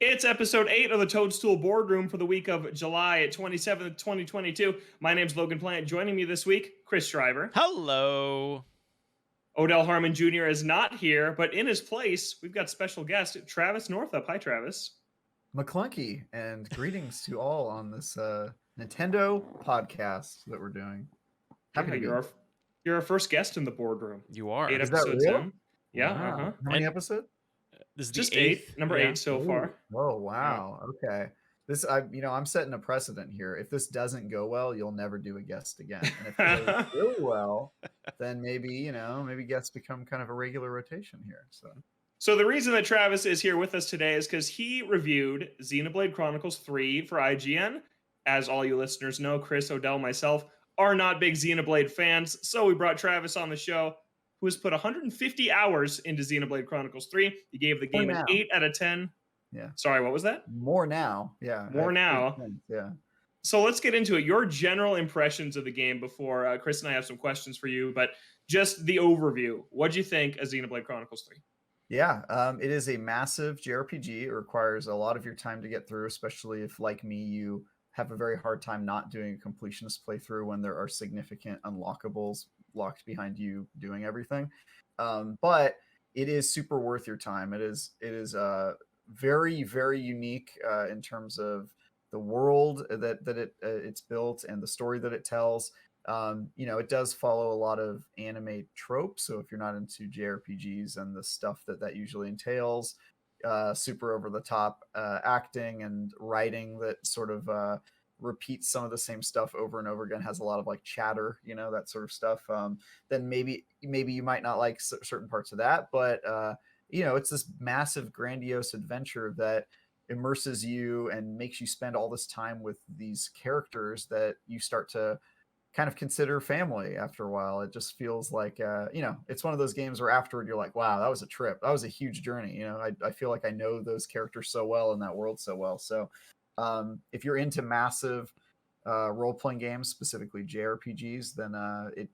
It's episode 8 of the Toadstool Boardroom for the week of July 27th, 2022. My name's Logan Plant. Joining me this week, Chris Shriver. Hello. Odell Harmon Jr. is not here, but in his place, we've got special guest Travis Northup. Hi, Travis. McClunky, and greetings to all on this Nintendo podcast that we're doing. Happy to be. You're our first guest in the boardroom. You are. 8 Is that episodes real? in. Yeah. Wow. Uh-huh. How many episodes? This is Just the 8. Number 8 so Ooh. far. Oh wow. Okay. I'm setting a precedent here. If this doesn't go well, you'll never do a guest again. And if it goes really well, then maybe guests become kind of a regular rotation here. So the reason that Travis is here with us today is because he reviewed Xenoblade Chronicles 3 for IGN. As all you listeners know, Chris, Odell, myself are not big Xenoblade fans, so we brought Travis on the show, who has put 150 hours into Xenoblade Chronicles 3. He gave the game an 8 out of 10. Yeah. Sorry, what was that? More now. Yeah. More now. Yeah. So let's get into it. Your general impressions of the game before Chris and I have some questions for you, but just the overview. What'd you think of Xenoblade Chronicles 3? Yeah, it is a massive JRPG. It requires a lot of your time to get through, especially if, like me, you have a very hard time not doing a completionist playthrough when there are significant unlockables locked behind you doing everything. But it is super worth your time. It is very, very unique in terms of the world that it's built and the story that it tells. It does follow a lot of anime tropes. So if you're not into JRPGs and the stuff that usually entails, super over the top acting and writing that sort of repeats some of the same stuff over and over again, has a lot of like chatter, that sort of stuff. Then maybe you might not like certain parts of that, but it's this massive, grandiose adventure that immerses you and makes you spend all this time with these characters that you start to kind of consider family after a while. It just feels like, it's one of those games where afterward you're like, wow, that was a trip. That was a huge journey. I feel like I know those characters so well and that world so well. So if you're into massive role-playing games, specifically JRPGs, then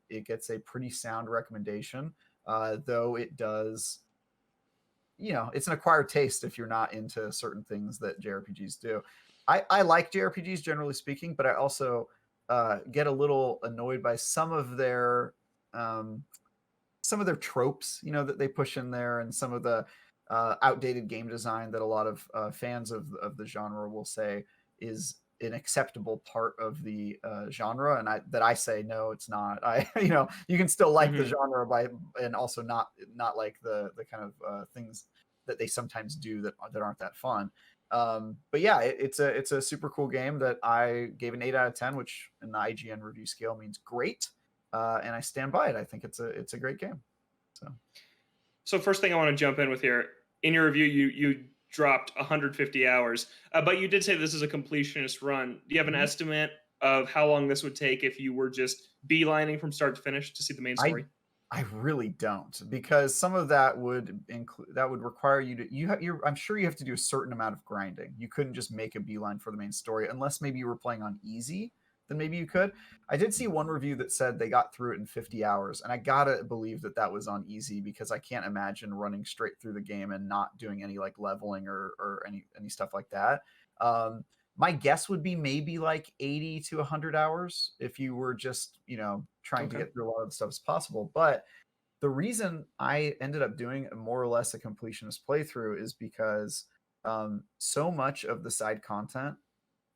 it gets a pretty sound recommendation, though it does, it's an acquired taste if you're not into certain things that JRPGs do. I like JRPGs generally speaking, but I also get a little annoyed by some of their tropes, that they push in there, and some of the outdated game design that a lot of fans of the genre will say is an acceptable part of the genre, and I say no, it's not. You can still like the genre and also not like the kind of things that they sometimes do that aren't that fun. But yeah, it's a super cool game that I gave an 8 out of 10, which in the IGN review scale means great, and I stand by it. I think it's a great game. So first thing I want to jump in with here, in your review, you dropped 150 hours, but you did say this is a completionist run. Do you have an estimate of how long this would take if you were just beelining from start to finish to see the main story? I really don't, because some of that would require you to I'm sure you have to do a certain amount of grinding. You couldn't just make a beeline for the main story unless maybe you were playing on easy. Then maybe you could. I did see one review that said they got through it in 50 hours, and I gotta believe that was on easy, because I can't imagine running straight through the game and not doing any like leveling or any stuff like that. My guess would be maybe like 80 to 100 hours if you were just, trying to get through a lot of the stuff as possible. But the reason I ended up doing more or less a completionist playthrough is because so much of the side content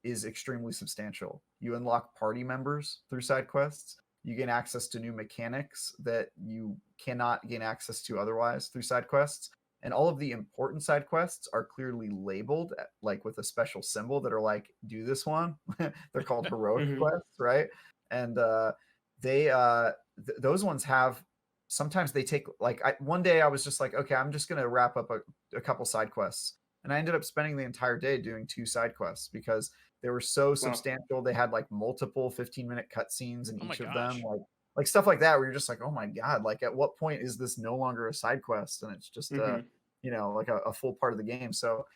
is extremely substantial. You unlock party members through side quests. You gain access to new mechanics that you cannot gain access to otherwise through side quests. And all of the important side quests are clearly labeled like with a special symbol that are like, do this one. They're called heroic quests, right? And those ones have, sometimes they take one day I was just like, okay, I'm just going to wrap up a couple side quests. And I ended up spending the entire day doing 2 side quests because they were so substantial. They had like multiple 15-minute cutscenes in each of them, like stuff like that, where you're just like, oh my God, like at what point is this no longer a side quest? And it's just, like a full part of the game. So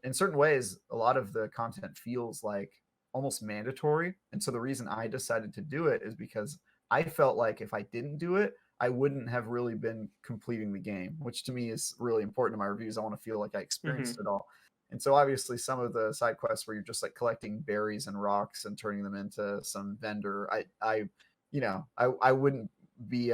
in certain ways, a lot of the content feels like almost mandatory. And so the reason I decided to do it is because I felt like if I didn't do it, I wouldn't have really been completing the game, which to me is really important in my reviews. I want to feel like I experienced it all. And so obviously some of the side quests where you're just like collecting berries and rocks and turning them into some vendor, I wouldn't be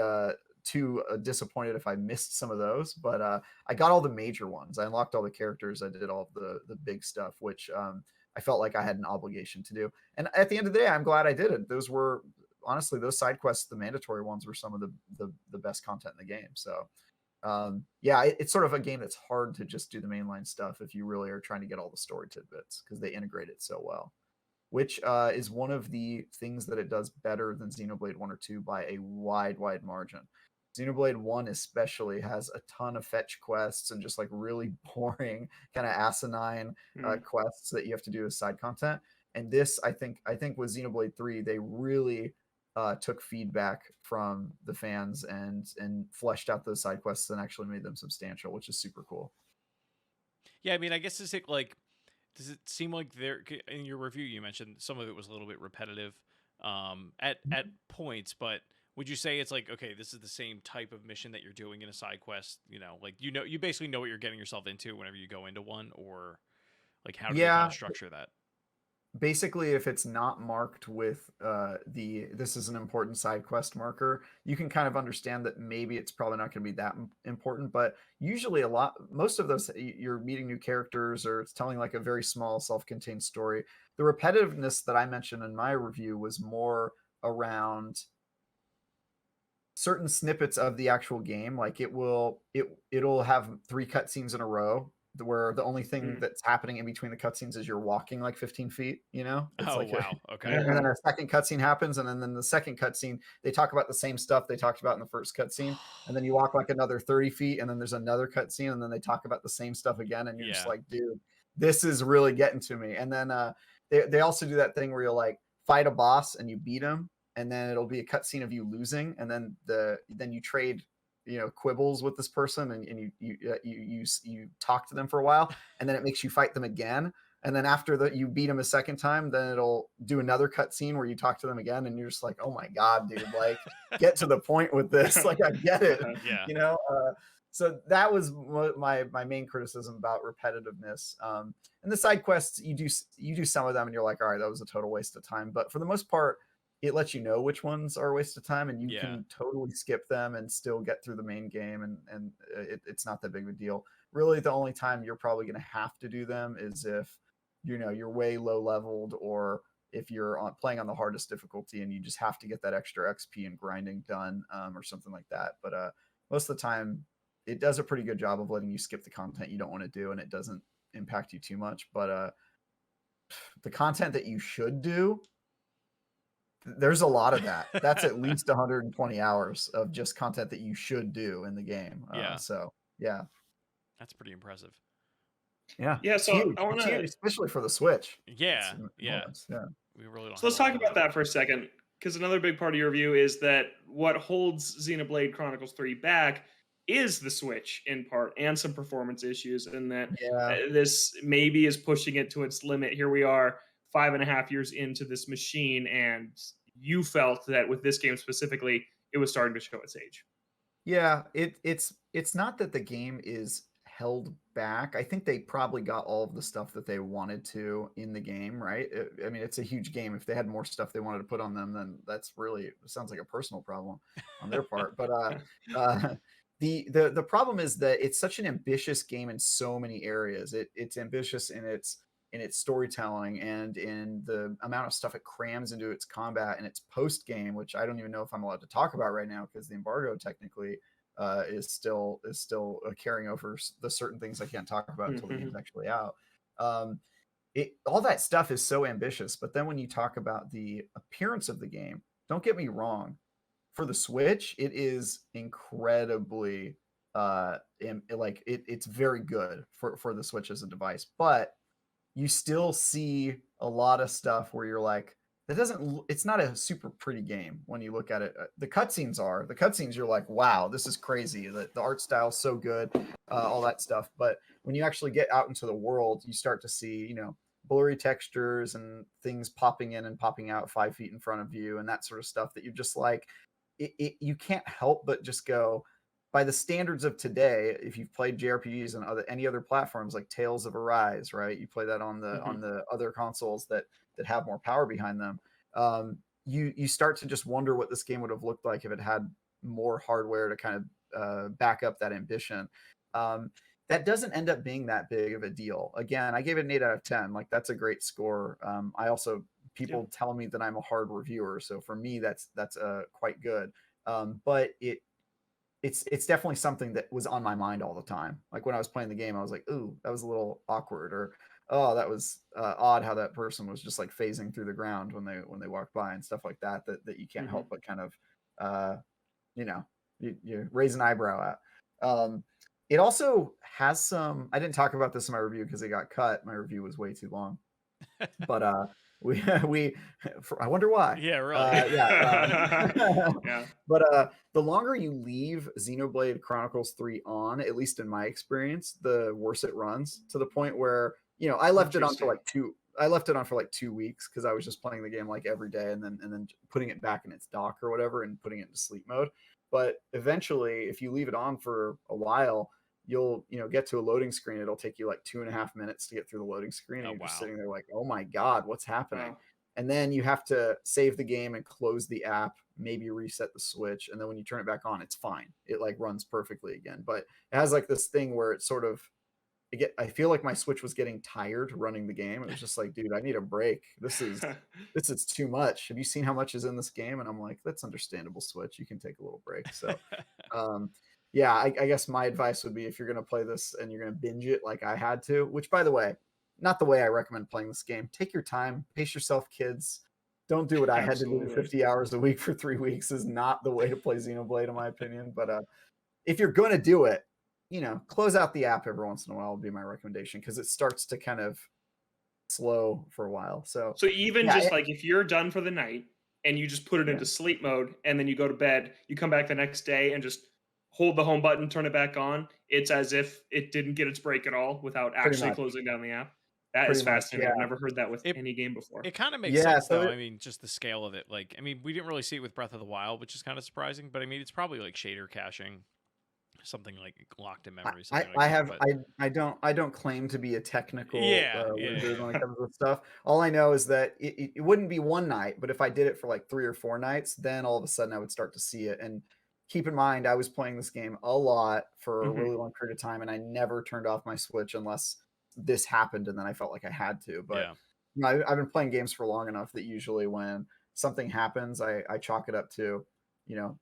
too disappointed if I missed some of those, but I got all the major ones. I unlocked all the characters. I did all the big stuff, which I felt like I had an obligation to do. And at the end of the day, I'm glad I did it. Those were honestly, those side quests, the mandatory ones, were some of the best content in the game. So it's sort of a game that's hard to just do the mainline stuff if you really are trying to get all the story tidbits, because they integrate it so well, which is one of the things that it does better than Xenoblade 1 or 2 by a wide margin. Xenoblade 1 especially has a ton of fetch quests and just like really boring kind of asinine quests that you have to do as side content. And this, I think with Xenoblade 3, they really took feedback from the fans and fleshed out those side quests and actually made them substantial, which is super cool. Yeah, I mean, I guess does it seem like in your review you mentioned some of it was a little bit repetitive at points, but would you say it's like, okay, this is the same type of mission that you're doing in a side quest, you basically know what you're getting yourself into whenever you go into one, or like how do they kind of structure that? Basically, if it's not marked with this is an important side quest marker, you can kind of understand that maybe it's probably not going to be that important. But usually most of those, you're meeting new characters or it's telling like a very small self-contained story. The repetitiveness that I mentioned in my review was more around certain snippets of the actual game. Like it'll have 3 cutscenes in a row where the only thing that's happening in between the cutscenes is you're walking like 15 feet, It's wow. Okay. And then a second cutscene happens, and then the second cutscene, they talk about the same stuff they talked about in the first cutscene, and then you walk like another 30 feet, and then there's another cutscene, and then they talk about the same stuff again, and you're just like, dude, this is really getting to me. And then they also do that thing where you'll like fight a boss and you beat him, and then it'll be a cutscene of you losing, and then you trade quibbles with this person, and you talk to them for a while, and then it makes you fight them again, and then after that you beat them a second time, then it'll do another cutscene where you talk to them again, and you're just like, oh my god, dude, like get to the point with this. Like I get it. Yeah. So that was my main criticism about repetitiveness. And the side quests, you do some of them and you're like, all right, that was a total waste of time, but for the most part it lets you know which ones are a waste of time, and you can totally skip them and still get through the main game, and it's not that big of a deal. Really, the only time you're probably going to have to do them is if you're way low leveled, or if you're playing on the hardest difficulty and you just have to get that extra XP and grinding done, or something like that. But most of the time, it does a pretty good job of letting you skip the content you don't want to do, and it doesn't impact you too much. But the content that you should do, there's a lot of that. That's at least 120 hours of just content that you should do in the game. So yeah, that's pretty impressive. Yeah. So huge. I want to, especially for the Switch. Yeah. We really don't. So let's talk about that for a second, because another big part of your review is that what holds Xenoblade Chronicles 3 back is the Switch in part, and some performance issues, and that this maybe is pushing it to its limit. Here we are 5.5 years into this machine, and you felt that with this game specifically, it was starting to show its age. Yeah, it's not that the game is held back. I think they probably got all of the stuff that they wanted to in the game, right? I mean, it's a huge game. If they had more stuff they wanted to put on them, then that's really sounds like a personal problem on their part. But the problem is that it's such an ambitious game in so many areas. It's ambitious in its storytelling and in the amount of stuff it crams into its combat and its post game, which I don't even know if I'm allowed to talk about right now because the embargo technically is still carrying over the certain things I can't talk about until the game's actually out. All that stuff is so ambitious, but then when you talk about the appearance of the game, don't get me wrong, for the Switch, it is incredibly it's very good for the Switch as a device, but you still see a lot of stuff where you're like, it's not a super pretty game when you look at it. The cutscenes you're like, wow, this is crazy. The art style is so good, all that stuff. But when you actually get out into the world, you start to see, blurry textures and things popping in and popping out 5 feet in front of you and that sort of stuff that you're just like, you can't help but just go, by the standards of today, if you've played JRPGs on any other platforms like Tales of Arise, right? You play that on the other consoles that have more power behind them. You start to just wonder what this game would have looked like if it had more hardware to kind of back up that ambition. That doesn't end up being that big of a deal. Again, I gave it an 8 out of 10. Like, that's a great score. I also, people tell me that I'm a hard reviewer, so for me that's quite good. But it's definitely something that was on my mind all the time. Like, when I was playing the game, I was like, ooh, that was a little awkward, or oh, that was odd how that person was just like phasing through the ground when they walked by, and stuff like that you can't help but kind of you raise an eyebrow at. It also has some, I didn't talk about this in my review because it got cut. My review was way too long. But I wonder why. Yeah, really. Yeah. But the longer you leave Xenoblade Chronicles 3 on, at least in my experience, the worse it runs, to the point where, I left it on for like 2 weeks because I was just playing the game like every day, and then putting it back in its dock or whatever and putting it into sleep mode. But eventually, if you leave it on for a while, you'll get to a loading screen. It'll take you like 2.5 minutes to get through the loading screen, and you're just sitting there like, oh my god, what's happening? Wow. And then you have to save the game and close the app, maybe reset the switch, and then when you turn it back on, it's fine. It like runs perfectly again. But it has like this thing where it's sort of, I feel like my Switch was getting tired running the game. It was just like, dude, I need a break. This is too much. Have you seen how much is in this game? And I'm like, that's understandable, Switch. You can take a little break. So yeah, I guess my advice would be, if you're going to play this and you're going to binge it like I had to, which, by the way, not the way I recommend playing this game. Take your time, pace yourself, kids. Don't do what I had to do 50 hours a week for 3 weeks. Is not the way to play Xenoblade, in my opinion. But if you're going to do it, close out the app every once in a while would be my recommendation, because it starts to kind of slow for a while. So even like if you're done for the night and you just put it into sleep mode and then you go to bed, you come back the next day and just hold the home button, turn it back on. It's as if it didn't get its break at all without actually closing down the app. That is fascinating. I've never heard that with any game before. It kind of makes sense, though. I mean, just the scale of it. Like, I mean, we didn't really see it with Breath of the Wild, which is kind of surprising. But I mean, it's probably like shader caching, something like locked in memory. I don't claim to be a technical wizard when it comes to stuff. All I know is that it wouldn't be one night, but if I did it for like 3 or 4 nights, then all of a sudden I would start to see it. And keep in mind, I was playing this game a lot for a really long period of time, and I never turned off my Switch unless this happened, and then I felt like I had to. But I've been playing games for long enough that usually when something happens, I chalk it up to,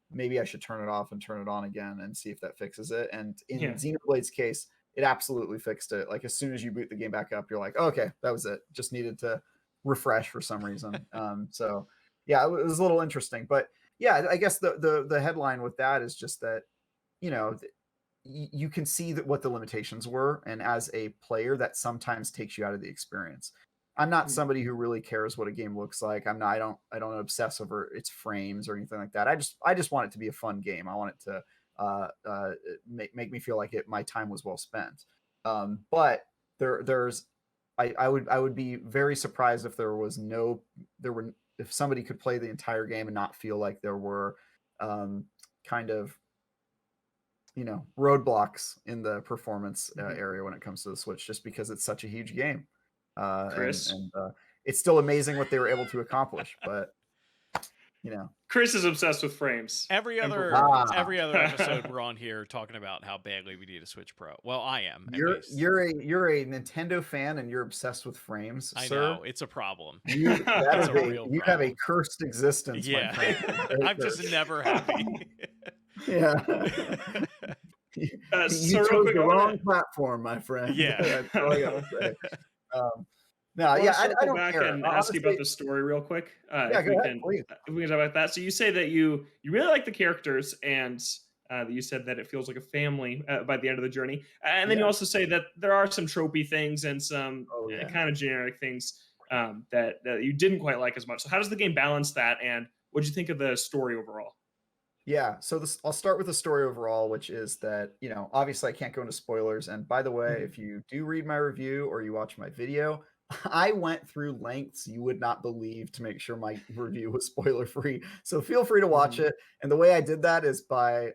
maybe I should turn it off and turn it on again and see if that fixes it. And in Xenoblade's case, it absolutely fixed it. Like, as soon as you boot the game back up, you're like, oh, okay, that was it. Just needed to refresh for some reason. So yeah, it was a little interesting. But yeah, I guess the headline with that is just that, you can see what the limitations were, and as a player, that sometimes takes you out of the experience. I'm not somebody who really cares what a game looks like. I don't obsess over its frames or anything like that. I just want it to be a fun game. I want it to make me feel like my time was well spent. But I would be very surprised if if somebody could play the entire game and not feel like there were kind of roadblocks in the performance area when it comes to the Switch, just because it's such a huge game. Chris, and it's still amazing what they were able to accomplish, but Chris is obsessed with frames. Every other episode we're on here talking about how badly we need a Switch Pro. Well, I am. You're a Nintendo fan and you're obsessed with frames. I sir. know, it's a problem. You have a cursed existence. Yeah, I'm just never happy. Yeah. You chose the wrong platform, my friend. Yeah. That's all I gotta say. I don't back care. and ask you about the story real quick. Go ahead, please. If we can talk about that. So you say that you really like the characters, and you said that it feels like a family by the end of the journey. And then you also say that there are some tropey things and some kind of generic things that you didn't quite like as much. So how does the game balance that, and what did you think of the story overall? Yeah, so I'll start with the story overall, which is that, obviously I can't go into spoilers. And by the way, Mhm. if you do read my review or you watch my video, I went through lengths you would not believe to make sure my review was spoiler free. So feel free to watch Mhm. it. And the way I did that is by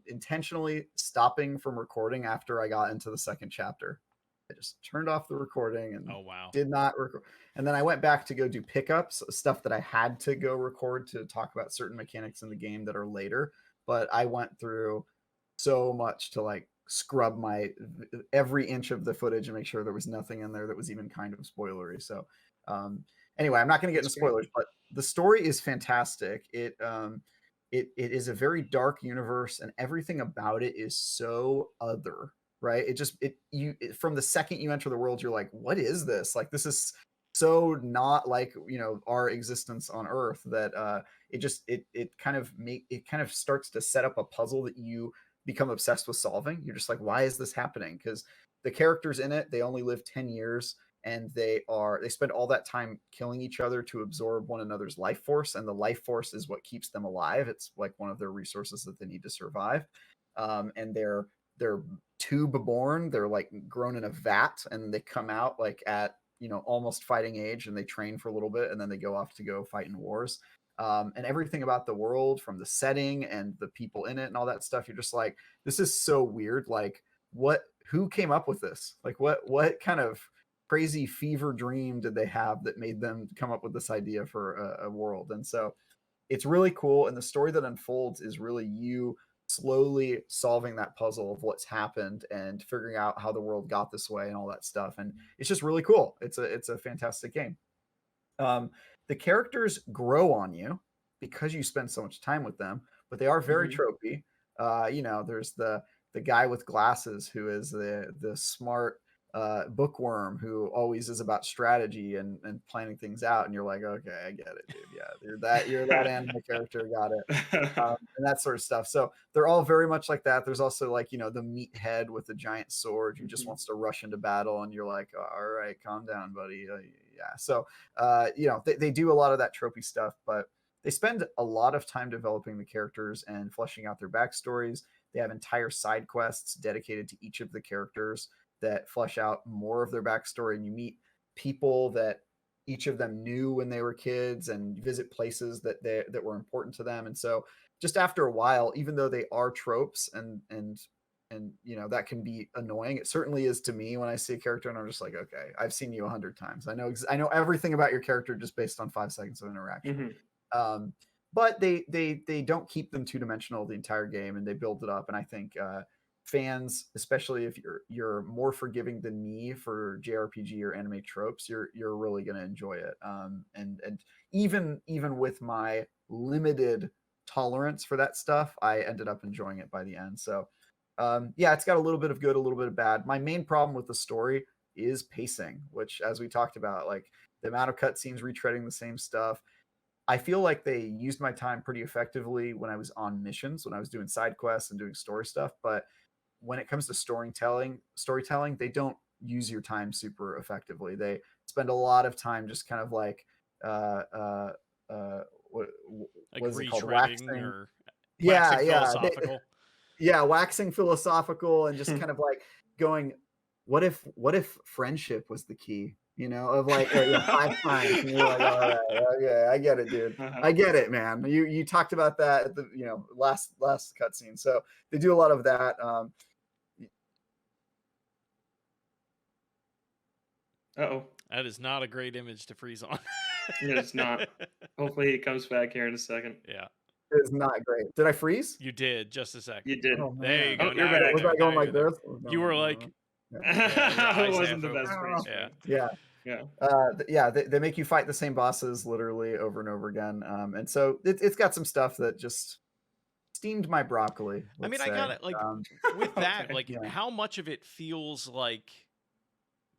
intentionally stopping from recording after I got into the second chapter. I just turned off the recording and Oh wow. did not record. And then I went back to go do pickups, stuff that I had to go record to talk about certain mechanics in the game that are later. But I went through so much to like scrub every inch of the footage and make sure there was nothing in there that was even kind of spoilery. So anyway, I'm not going to get That's into great. spoilers, but the story is fantastic. It is a very dark universe, and everything about it is so other, right? From the second you enter the world, you're like, what is this? Like, this is so not like our existence on Earth that it kind of starts to set up a puzzle that you become obsessed with solving. You're just like, why is this happening? Because the characters in it, they only live 10 years, and they spend all that time killing each other to absorb one another's life force, and the life force is what keeps them alive. It's like one of their resources that they need to survive. And they're tube born. They're like grown in a vat, and they come out like at almost fighting age, and they train for a little bit, and then they go off to go fight in wars. And everything about the world, from the setting and the people in it and all that stuff, you're just like, this is so weird. Like, who came up with this? Like, what kind of crazy fever dream did they have that made them come up with this idea for a world? And so it's really cool. And the story that unfolds is really you slowly solving that puzzle of what's happened and figuring out how the world got this way and all that stuff. And it's just really cool. It's a fantastic game. Um, the characters grow on you because you spend so much time with them, but they are very Mhm. tropey. There's the guy with glasses who is the smart bookworm who always is about strategy and planning things out, and you're like, okay, I get it, dude. Yeah, you're that anime character, got it. And that sort of stuff. So they're all very much like that. There's also like, the meathead with the giant sword who just Mhm. wants to rush into battle, and you're like, all right, calm down, buddy. Yeah. So, they do a lot of that tropey stuff, but they spend a lot of time developing the characters and fleshing out their backstories. They have entire side quests dedicated to each of the characters that flesh out more of their backstory, and you meet people that each of them knew when they were kids and visit places that were important to them. And so just after a while, even though they are tropes and that can be annoying, it certainly is to me when I see a character and I'm just like, okay, I've seen you 100 times. I know everything about your character just based on 5 seconds of interaction. Mhm. um, but they don't keep them two-dimensional the entire game, and they build it up. And I think fans, especially if you're more forgiving than me for JRPG or anime tropes, you're really going to enjoy it. And even with my limited tolerance for that stuff, I ended up enjoying it by the end. So yeah, it's got a little bit of good, a little bit of bad. My main problem with the story is pacing, which, as we talked about, like the amount of cutscenes retreading the same stuff. I feel like they used my time pretty effectively when I was on missions, when I was doing side quests and doing story stuff. But when it comes to storytelling, they don't use your time super effectively. They spend a lot of time just kind of like uh uh what, Like what is it called, retreading waxing. or Yeah, waxing yeah. philosophical. Yeah, waxing philosophical and just kind of like going, what if friendship was the key? Of like 5 times, and you're like, all right, okay, I get it, dude. Uh-huh. I get it, man. You talked about that at the last cutscene. So they do a lot of that. Uh-oh. That is not a great image to freeze on. It's not. Hopefully, it comes back here in a second. Yeah, It is not great. Did I freeze? you did just a sec. You did. Oh There you man. go. Oh, you're Now you're back. Was there. I Now going you're like there. this? You were like, Yeah. yeah, your It eyes wasn't the half best open. freeze. Yeah. Yeah. Yeah. Yeah, they make you fight the same bosses literally over and over again. And so it's got some stuff that just steamed my broccoli, I let's mean, I say. got it. Like with that, Okay. like Yeah. how much of it feels like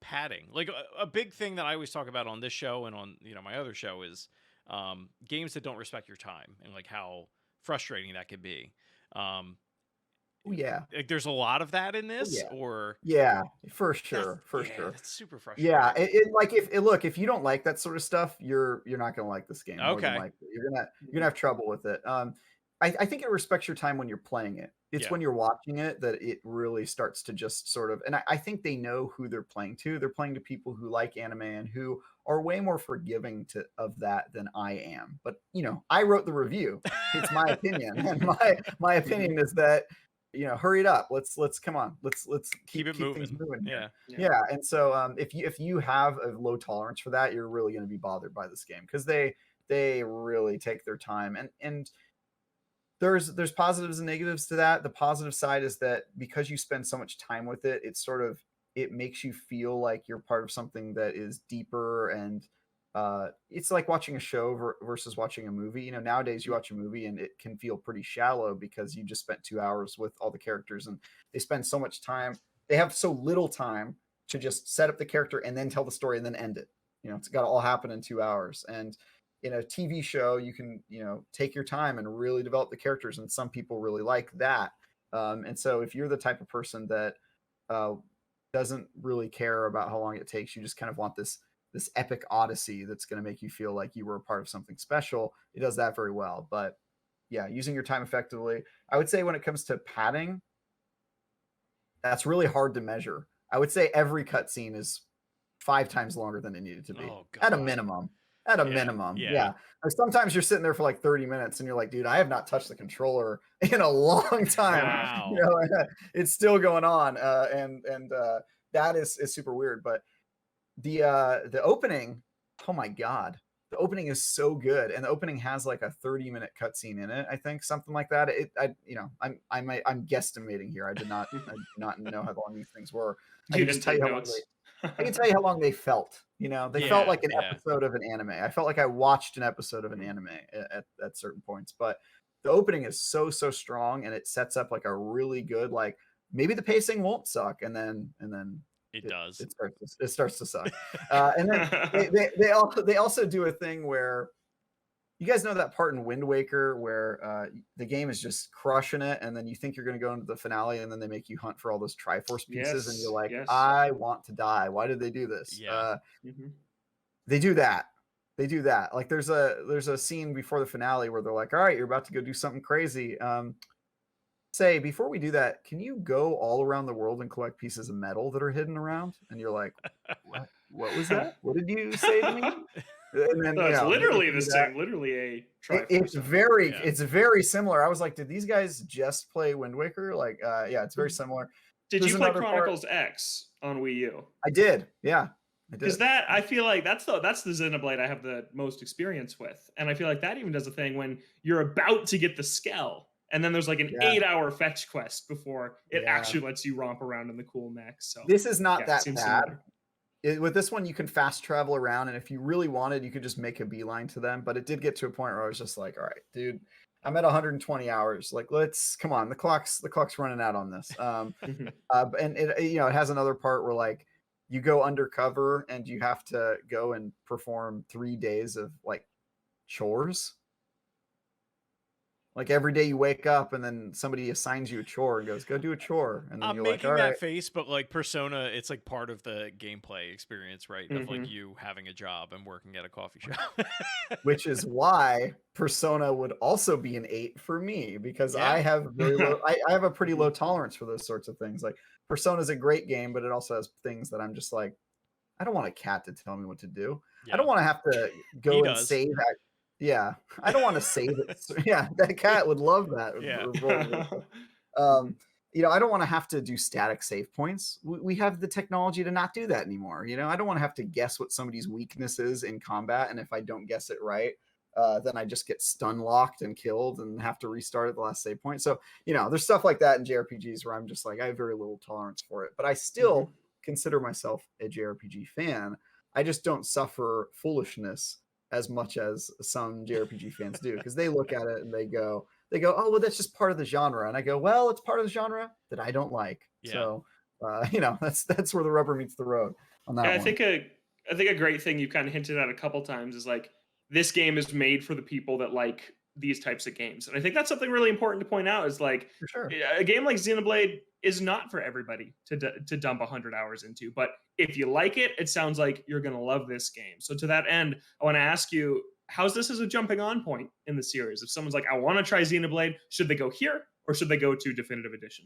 padding? Like a big thing that I always talk about on this show and on my other show is games that don't respect your time and like how frustrating that can be. Um, Oh, yeah. like there's a lot of that in this, Yeah. or Yeah, for that's sure, for yeah, sure. that's super Yeah, frustrating. like look, if you don't like that sort of stuff, you're not gonna like this game more than Okay, likely. You're gonna have trouble with it. I think it respects your time when you're playing it. It's Yeah. when you're watching it that it really starts to just sort of, and I think they know who they're playing to. They're playing to people who like anime and who are way more forgiving of that than I am. But I wrote the review. It's my opinion, and my opinion is that hurry it up. Let's come on. Let's Keep it keep things moving. moving here. Yeah. Yeah, and so if you have a low tolerance for that, you're really going to be bothered by this game because they really take their time and there's positives and negatives to that. The positive side is that because you spend so much time with it, it makes you feel like you're part of something that is deeper and it's like watching a show versus watching a movie. Nowadays you watch a movie and it can feel pretty shallow because you just spent 2 hours with all the characters and they spend so much time. They have so little time to just set up the character and then tell the story and then end it. It's got to all happen in 2 hours. And in a TV show, you can, take your time and really develop the characters. And some people really like that. And so if you're the type of person that doesn't really care about how long it takes, you just kind of want this epic odyssey that's going to make you feel like you were a part of something special. It does that very well. But yeah, using your time effectively. I would say when it comes to padding, that's really hard to measure. I would say every cutscene is 5 times longer than it needed to be. Oh, At a God. minimum. Yeah. Yeah. Like sometimes you're sitting there for like 30 minutes and you're like, dude, I have not touched the controller in a long time. Wow. It's still going on. And that is super weird. But the opening, oh my God, the opening is so good. And the opening has like a 30-minute cutscene in it, I think, something like that. I'm guesstimating here. I did not know how long these things were. I can just tell you how long I can tell you how long they felt. They felt like an episode of an anime. I felt like I watched an episode of an anime at certain points. But the opening is so strong, and it sets up like a really good, like maybe the pacing won't suck, and then it does. It starts to suck. And then they also do a thing where you guys know that part in Wind Waker where the game is just crushing it, and then you think you're going to go into the finale, and then they make you hunt for all those Triforce pieces, and you're like, I want to die. Why did they do this? Yeah. They do that. They do that. Like there's a scene before the finale where they're like, all right, you're about to go do something crazy. Say, before we do that, can you go all around the world and collect pieces of metal that are hidden around? And you're like, what was that? What did you say to me? And then, it's literally the same, literally a Triforce. It's very similar. I was like, did these guys just play Wind Waker? Like, yeah, it's very similar. Did you play Chronicles X on Wii U? I did. Yeah, I did. Because that, I feel like that's the Xenoblade I have the most experience with, and I feel like that even does a thing when you're about to get the Skell, and then there's like an 8-hour fetch quest before it actually lets you romp around in the cool mechs. So this is not that bad. Similar. With this one, you can fast travel around, and if you really wanted, you could just make a beeline to them. But it did get to a point where I was just like, all right, dude, I'm at 120 hours. Like, come on, the clock's running out on this. And it has another part where like you go undercover and you have to go and perform 3 days of like chores. Like every day you wake up and then somebody assigns you a chore and goes, go do a chore. And then I'm you're making like, all that right. face, but like Persona, it's like part of the gameplay experience, right? Of like you having a job and working at a coffee shop. Which is why Persona would also be an 8 for me, because I have very low, I have a pretty low tolerance for those sorts of things. Like Persona is a great game, but it also has things that I'm just like, I don't want a cat to tell me what to do. I don't want to have to go and save that. Yeah, I don't want to save it. Yeah, that cat would love that. I don't want to have to do static save points. We have the technology to not do that anymore. I don't want to have to guess what somebody's weakness is in combat, and if I don't guess it right, then I just get stun locked and killed and have to restart at the last save point. So there's stuff like that in JRPGs where I'm just like, I have very little tolerance for it, but I still consider myself a JRPG fan. I just don't suffer foolishness as much as some JRPG fans do, because they look at it and they go, oh, well, that's just part of the genre. And I go, well, it's part of the genre that I don't like. Yeah. So, that's where the rubber meets the road on that one. I think a great thing you kind of hinted at a couple times is like, this game is made for the people that like these types of games. And I think that's something really important to point out is like, for sure, a game like Xenoblade is not for everybody to dump 100 hours into, but if you like it, it sounds like you're going to love this game. So to that end, I want to ask you, how's this as a jumping on point in the series? If someone's like, I want to try Xenoblade, should they go here or should they go to Definitive Edition?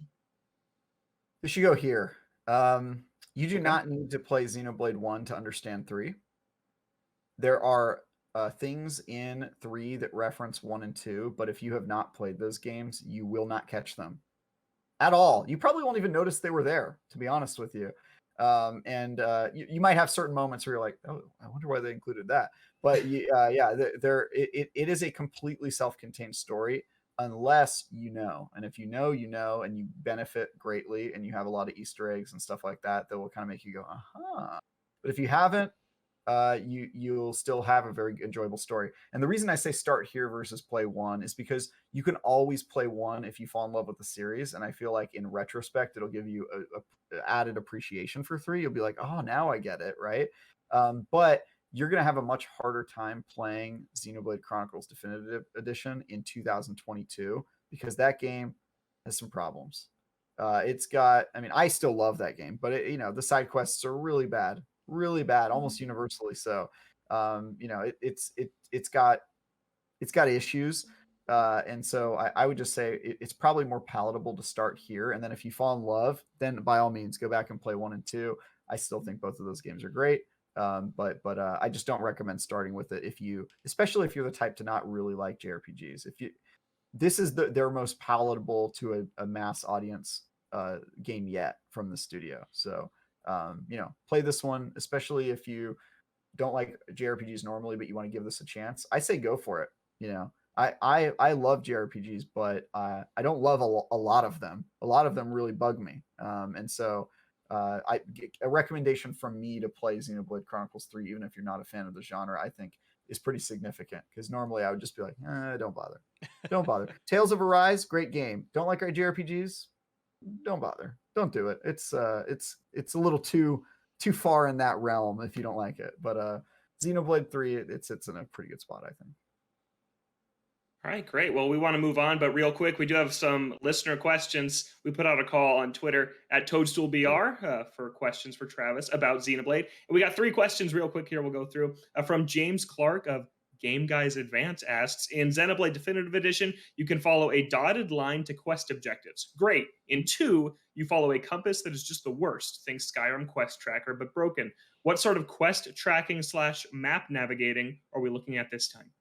You should go here. You do Okay. not need to play Xenoblade 1 to understand 3. There are things in 3 that reference 1 and 2, but if you have not played those games, you will not catch them at all. You probably won't even notice they were there, to be honest with you. You might have certain moments where you're like, oh, I wonder why they included that. But it is a completely self-contained story unless you know. And if you know, and you benefit greatly and you have a lot of Easter eggs and stuff like that will kind of make you go, uh-huh. But if you haven't, you'll still have a very enjoyable story. And the reason I say start here versus play 1 is because you can always play 1 if you fall in love with the series. And I feel like in retrospect, it'll give you a added appreciation for 3. You'll be like, oh, now I get it, right? But you're going to have a much harder time playing Xenoblade Chronicles Definitive Edition in 2022 because that game has some problems. It's got, I mean, I still love that game, but the side quests are really bad, almost universally so. It's got issues. And so I would just say it's probably more palatable to start here. And then if you fall in love, then by all means, go back and play 1 and 2. I still think both of those games are great. But I just don't recommend starting with it especially if you're the type to not really like JRPGs. This is their most palatable to a mass audience game yet from the studio. So, play this one, especially if you don't like JRPGs normally, but you want to give this a chance. I say go for it. I love JRPGs, but I don't love a lot of them. A lot of them really bug me. And so a recommendation from me to play Xenoblade Chronicles 3, even if you're not a fan of the genre, I think is pretty significant because normally I would just be like, don't bother. Don't bother. Tales of Arise, great game. Don't like our JRPGs? Don't bother. Don't do it. It's a little too far in that realm if you don't like it. But Xenoblade 3, it sits in a pretty good spot, I think. All right, great. Well, we want to move on, but real quick, we do have some listener questions. We put out a call on Twitter at ToadstoolBR for questions for Travis about Xenoblade. And we got 3 questions real quick here we'll go through. From James Clark of Game Guys Advance asks, in Xenoblade Definitive Edition, you can follow a dotted line to quest objectives. Great. In 2, you follow a compass that is just the worst. Think Skyrim quest tracker, but broken. What sort of quest tracking / map navigating are we looking at this time?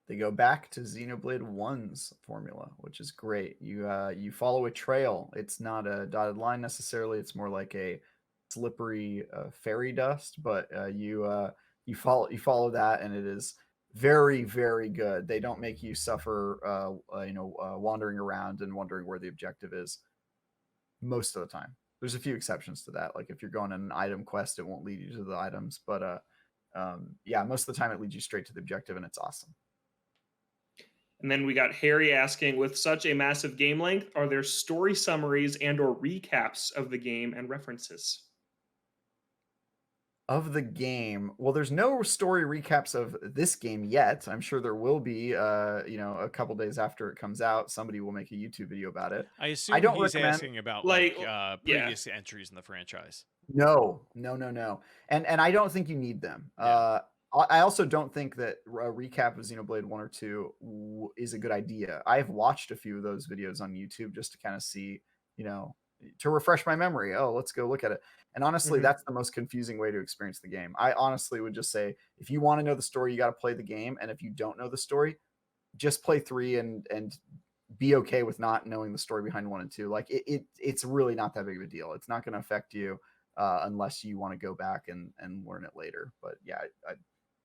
They go back to Xenoblade 1's formula, which is great. You follow a trail. It's not a dotted line necessarily. It's more like a slippery fairy dust, but you follow that, and it is very, very good. They don't make you suffer, wandering around and wondering where the objective is most of the time. There's a few exceptions to that. Like if you're going on an item quest, it won't lead you to the items, but most of the time it leads you straight to the objective, and it's awesome. And then we got Harry asking, with such a massive game length, are there story summaries and or recaps of the game and references? Of the game, well, there's no story recaps of this game yet. I'm sure there will be. A couple days after it comes out, somebody will make a YouTube video about it. I assume he's asking about previous entries in the franchise. No. And I don't think you need them. Yeah. I also don't think that a recap of Xenoblade 1 or 2 is a good idea. I've watched a few of those videos on YouTube just to kind of see, to refresh my memory. Oh, let's go look at it. And honestly, that's the most confusing way to experience the game. I honestly would just say, if you want to know the story, you got to play the game. And if you don't know the story, just play 3 and be okay with not knowing the story behind 1 and 2. Like it's really not that big of a deal. It's not going to affect you unless you want to go back and learn it later. But yeah,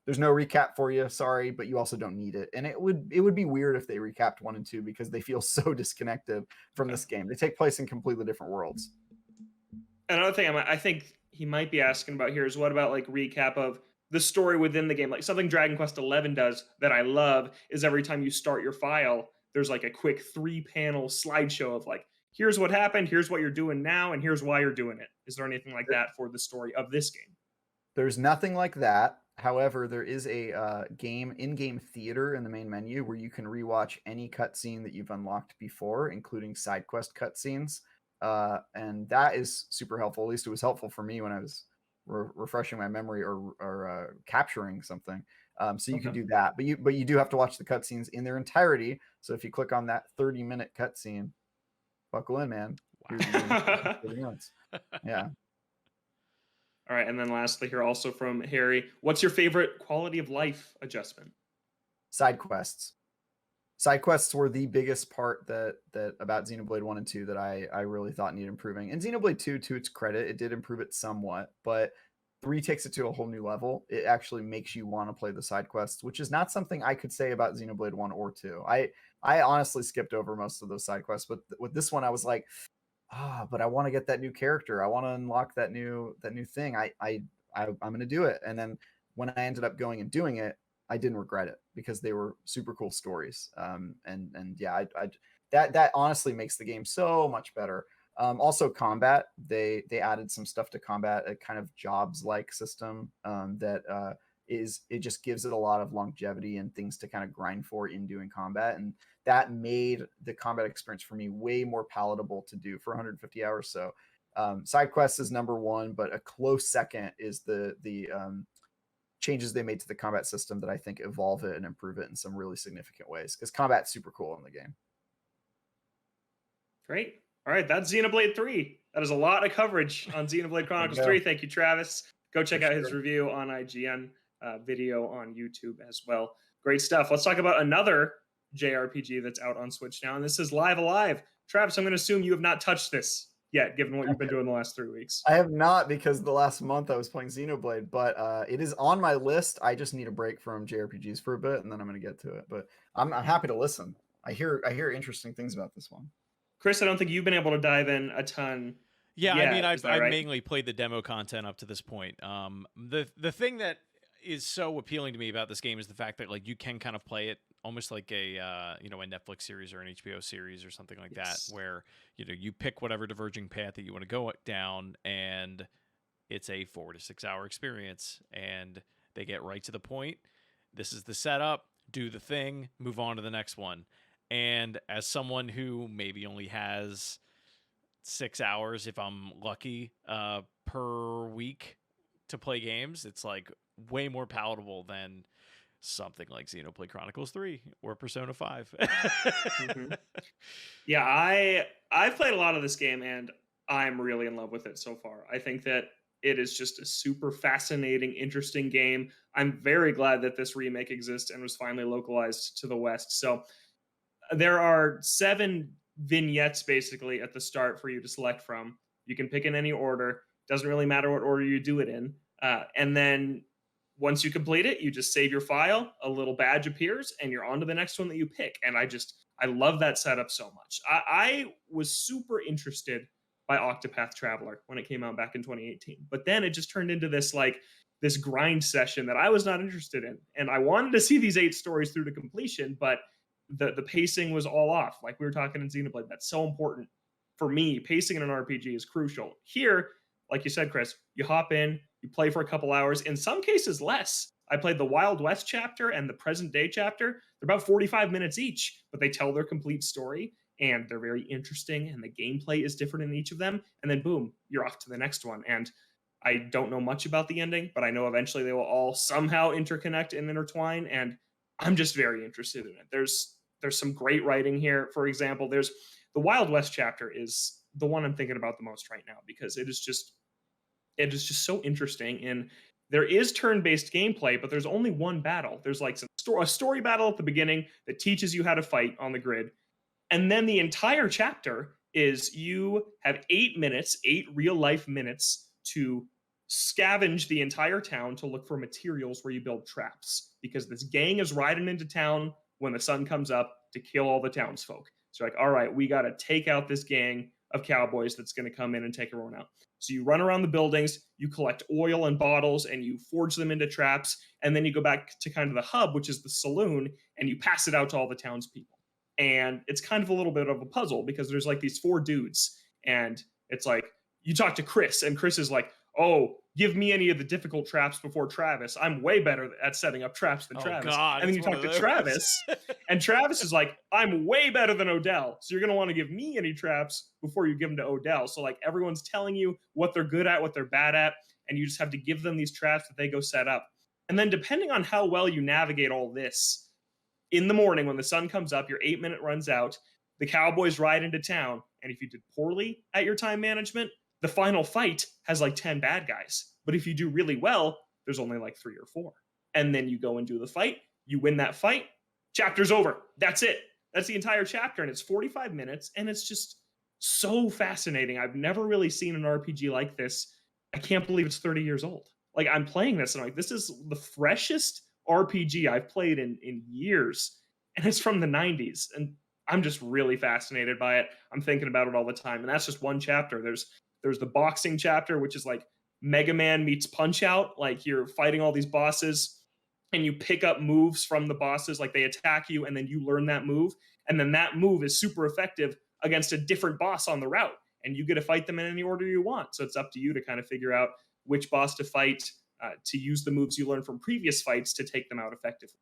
there's no recap for you. Sorry, but you also don't need it. And it would be weird if they recapped 1 and 2 because they feel so disconnected from this game. They take place in completely different worlds. Another thing I think he might be asking about here is what about like recap of the story within the game? Like something Dragon Quest XI does that I love is every time you start your file, there's like a quick 3-panel slideshow of like, here's what happened, here's what you're doing now, and here's why you're doing it. Is there anything like that for the story of this game? There's nothing like that. However, there is a in-game theater in the main menu where you can rewatch any cutscene that you've unlocked before, including side quest cutscenes. And that is super helpful. At least it was helpful for me when I was refreshing my memory or capturing something. So you could Okay. do that, but you do have to watch the cutscenes in their entirety. So if you click on that 30-minute cutscene, buckle in, man. You're Wow. 30 minutes. Yeah. All right, and then lastly here, also from Harry, what's your favorite quality of life adjustment? Side quests. Side quests were the biggest part that about Xenoblade 1 and 2 that I really thought needed improving. And Xenoblade 2, to its credit, it did improve it somewhat, but 3 takes it to a whole new level. It actually makes you want to play the side quests, which is not something I could say about Xenoblade 1 or 2. I honestly skipped over most of those side quests, but with this one I was like, but I want to get that new character. I want to unlock that new thing. I'm going to do it. And then when I ended up going and doing it, I didn't regret it because they were super cool stories. And yeah, that honestly makes the game so much better. Also combat, they added some stuff to combat, a kind of jobs like system that it just gives it a lot of longevity and things to kind of grind for in doing combat, and that made the combat experience for me way more palatable to do for 150 hours. So side quests is number one, but a close second is the changes they made to the combat system that I think evolve it and improve it in some really significant ways, because combat's super cool in the game. Great. All right, that's Xenoblade 3. That is a lot of coverage on Xenoblade Chronicles 3. Thank you, Travis. Go check out his review on IGN, video on YouTube as well. Great stuff. Let's talk about another JRPG that's out on Switch now, and this is Live Alive. Travis, I'm going to assume you have not touched this yet, given what you've been doing the last 3 weeks. I have not, because the last month I was playing Xenoblade, but it is on my list. I just need a break from JRPGs for a bit, and then I'm going to get to it. But I'm happy to listen. I hear interesting things about this one. Chris, I don't think you've been able to dive in a ton. Yeah, yet. I mean, I've right? mainly played the demo content up to this point. The thing that is so appealing to me about this game is the fact that like you can kind of play it almost like a a Netflix series or an HBO series or something like that, where you pick whatever diverging path that you want to go down, and it's a 4 to 6 hour experience, and they get right to the point. This is the setup, do the thing, move on to the next one. And as someone who maybe only has 6 hours, if I'm lucky, per week to play games, it's like way more palatable than something like Xenoblade Chronicles 3 or Persona 5. Mm-hmm. Yeah, I've played a lot of this game, and I'm really in love with it so far. I think that it is just a super fascinating, interesting game. I'm very glad that this remake exists and was finally localized to the West. So there are 7 vignettes basically at the start for you to select from. You can pick in any order. Doesn't really matter what order you do it in. And then once you complete it, you just save your file, a little badge appears, and you're on to the next one that you pick. And I love that setup so much. I was super interested by Octopath Traveler when it came out back in 2018. But then it just turned into this grind session that I was not interested in. And I wanted to see these 8 stories through to completion, but the pacing was all off. Like we were talking in Xenoblade, that's so important for me. Pacing in an RPG is crucial. Here, like you said, Chris, you hop in, you play for a couple hours, in some cases less. I played the Wild West chapter and the present day chapter. They're about 45 minutes each, but they tell their complete story, and they're very interesting, and the gameplay is different in each of them. And then boom, you're off to the next one. And I don't know much about the ending, but I know eventually they will all somehow interconnect and intertwine, and I'm just very interested in it. There's some great writing here. For example, there's the Wild West chapter is the one I'm thinking about the most right now, because it is just so interesting. And there is turn-based gameplay, but there's only one battle. There's like a story battle at the beginning that teaches you how to fight on the grid. And then the entire chapter is you have 8 minutes, 8 real-life minutes to scavenge the entire town to look for materials where you build traps, because this gang is riding into town when the sun comes up to kill all the townsfolk. So like, all right, we got to take out this gang of cowboys that's going to come in and take everyone out. So you run around the buildings, you collect oil and bottles, and you forge them into traps. And then you go back to kind of the hub, which is the saloon, and you pass it out to all the townspeople. And it's kind of a little bit of a puzzle, because there's like these 4 dudes, and it's like, you talk to Chris, and Chris is like, oh, give me any of the difficult traps before Travis. I'm way better at setting up traps than Travis. God, and then you talk to Travis, and Travis is like, I'm way better than Odell. So you're going to want to give me any traps before you give them to Odell. So like everyone's telling you what they're good at, what they're bad at, and you just have to give them these traps that they go set up. And then depending on how well you navigate all this, in the morning when the sun comes up, your 8-minute runs out, the Cowboys ride into town, and if you did poorly at your time management, the final fight has like 10 bad guys. But if you do really well, there's only like 3 or 4. And then you go and do the fight, you win that fight, chapter's over. That's it. That's the entire chapter, and it's 45 minutes, and it's just so fascinating. I've never really seen an RPG like this. I can't believe it's 30 years old. Like, I'm playing this, and I'm like, this is the freshest RPG I've played in years, and it's from the 90s, and I'm just really fascinated by it. I'm thinking about it all the time, and that's just one chapter. There's the boxing chapter, which is like Mega Man meets Punch Out. Like, you're fighting all these bosses, and you pick up moves from the bosses, like they attack you, and then you learn that move, and then that move is super effective against a different boss on the route, and you get to fight them in any order you want. So it's up to you to kind of figure out which boss to fight, to use the moves you learned from previous fights to take them out effectively.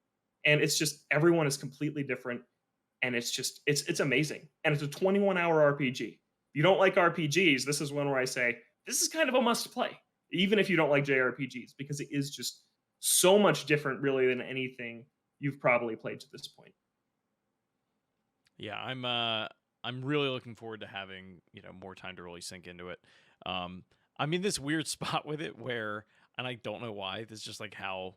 And it's just, everyone is completely different, and it's just, it's amazing. And it's a 21-hour RPG. If you don't like RPGs, this is one where I say, this is kind of a must play, even if you don't like JRPGs, because it is just so much different really than anything you've probably played to this point. Yeah, I'm really looking forward to having, more time to really sink into it. I'm in this weird spot with it where, and I don't know why, this is just like how,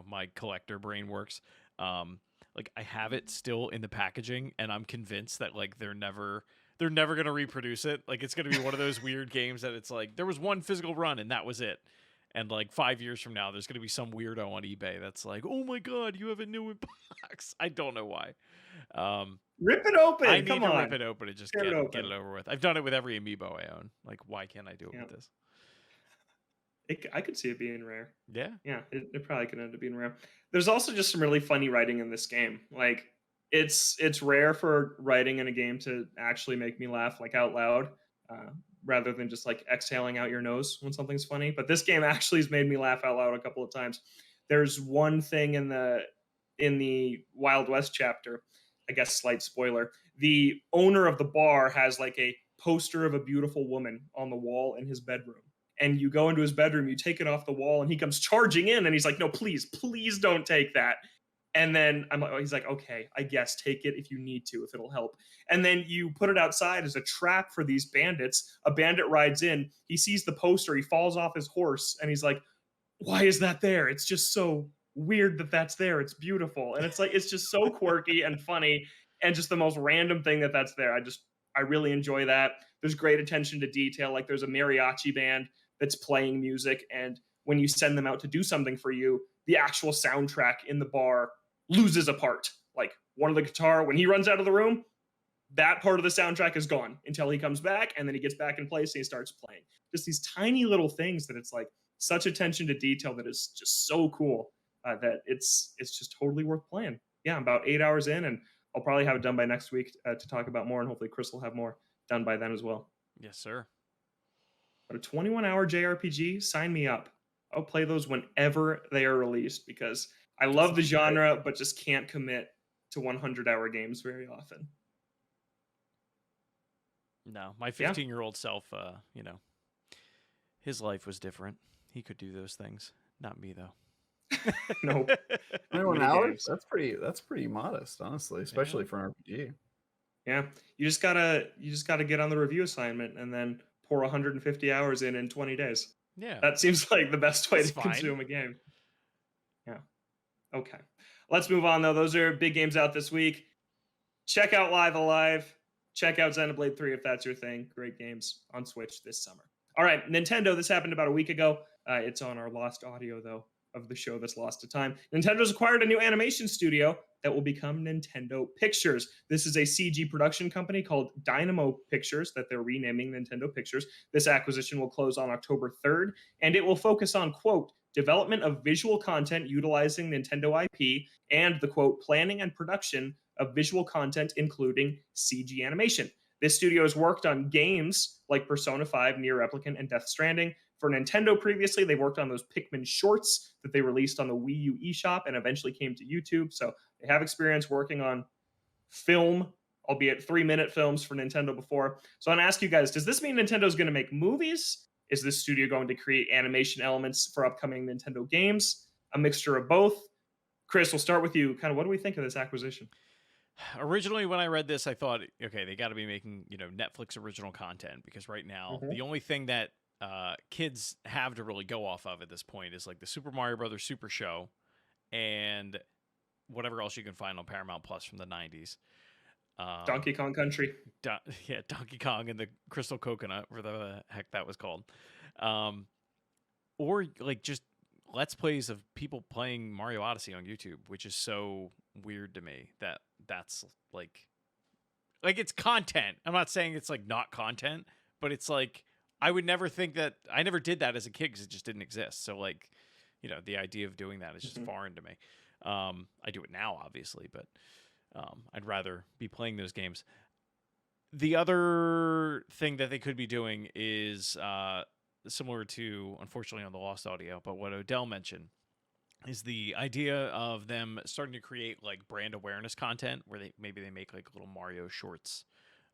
my collector brain works. Like, I have it still in the packaging, and I'm convinced that like they're never going to reproduce it. Like, it's going to be one of those weird games that it's like there was one physical run and that was it. And like 5 years from now, there's going to be some weirdo on eBay that's like, "Oh my God, you have a new box." I don't know why. Rip it open. I need Come to on. rip it open and just get it over with. I've done it with every amiibo I own. Like, why can't I do it with this? I could see it being rare. Yeah. Yeah, it probably could end up being rare. There's also just some really funny writing in this game. Like, it's rare for writing in a game to actually make me laugh like out loud, rather than just like exhaling out your nose when something's funny. But this game actually has made me laugh out loud a couple of times. There's one thing in the Wild West chapter, I guess slight spoiler, the owner of the bar has like a poster of a beautiful woman on the wall in his bedroom. And you go into his bedroom, you take it off the wall, and he comes charging in, and he's like, "No, please don't take that." And then he's like, "Okay, I guess take it if you need to, if it'll help." And then you put it outside as a trap for these bandits. A bandit rides in, he sees the poster, he falls off his horse, and he's like, "Why is that there? It's just so weird that that's there. It's beautiful." And it's like, it's just so quirky and funny, and just the most random thing that's there. I really enjoy that. There's great attention to detail. Like, there's a mariachi band that's playing music, and when you send them out to do something for you, the actual soundtrack in the bar loses a part. Like, one of the guitar, when he runs out of the room, that part of the soundtrack is gone until he comes back, and then he gets back in place and he starts playing. Just these tiny little things that it's like such attention to detail that is just so cool, that it's just totally worth playing. Yeah, I'm about 8 hours in, and I'll probably have it done by next week to talk about more, and hopefully Chris will have more done by then as well. Yes, sir. But a 21-hour JRPG, sign me up. I'll play those whenever they are released, because I love the genre, but just can't commit to 100-hour games very often. No, my 15-year-old self, his life was different. He could do those things. Not me, though. Nope. 21 hours? That's pretty modest, honestly, especially for an RPG. Yeah, you just gotta get on the review assignment and then pour 150 hours in 20 days. Yeah, that seems like the best way to consume a game. Yeah. Okay. Let's move on, though. Those are big games out this week. Check out Live Alive. Check out Xenoblade 3 if that's your thing. Great games on Switch this summer. All right, Nintendo. This happened about a week ago. It's on our lost audio, though, of the show that's lost to time. Nintendo's acquired a new animation studio that will become Nintendo Pictures. This is a CG production company called Dynamo Pictures that they're renaming Nintendo Pictures. This acquisition will close on October 3rd, and it will focus on, quote, development of visual content utilizing Nintendo IP and the, quote, planning and production of visual content, including CG animation. This studio has worked on games like Persona 5, Nier Replicant, and Death Stranding. For Nintendo previously, they worked on those Pikmin shorts that they released on the Wii U eShop and eventually came to YouTube. So they have experience working on film, albeit 3-minute films for Nintendo before. So I'm going to ask you guys, does this mean Nintendo's going to make movies? Is this studio going to create animation elements for upcoming Nintendo games? A mixture of both. Chris, we'll start with you. Kind of what do we think of this acquisition? Originally, when I read this, I thought, okay, they got to be making, Netflix original content, because right now Mhm. the only thing that kids have to really go off of at this point is like the Super Mario Brothers Super Show and whatever else you can find on Paramount Plus from the 90s. Donkey Kong Country. Yeah, Donkey Kong and the Crystal Coconut, whatever the heck that was called. Or like just Let's Plays of people playing Mario Odyssey on YouTube, which is so weird to me that that's like it's content. I'm not saying it's like not content, but it's like I would never think that. I never did that as a kid because it just didn't exist. So like, the idea of doing that is just Mhm. foreign to me. I do it now, obviously, but I'd rather be playing those games. The other thing that they could be doing is similar to, unfortunately, on the Lost Audio, but what Odell mentioned is the idea of them starting to create like brand awareness content where they make like little Mario shorts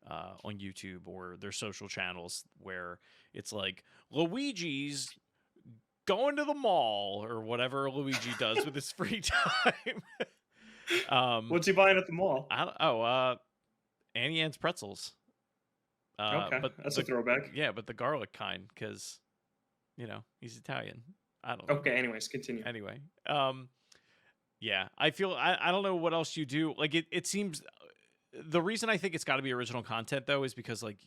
on YouTube or their social channels where it's like Luigi's going to the mall or whatever Luigi does with his free time. What's he buying at the mall? Annie Ann's pretzels. Okay, But that's a throwback. Yeah, but the garlic kind because he's Italian. I don't know. Okay, anyways, continue. Anyway, yeah, I feel I don't know what else you do. Like it seems the reason I think it's got to be original content though is because like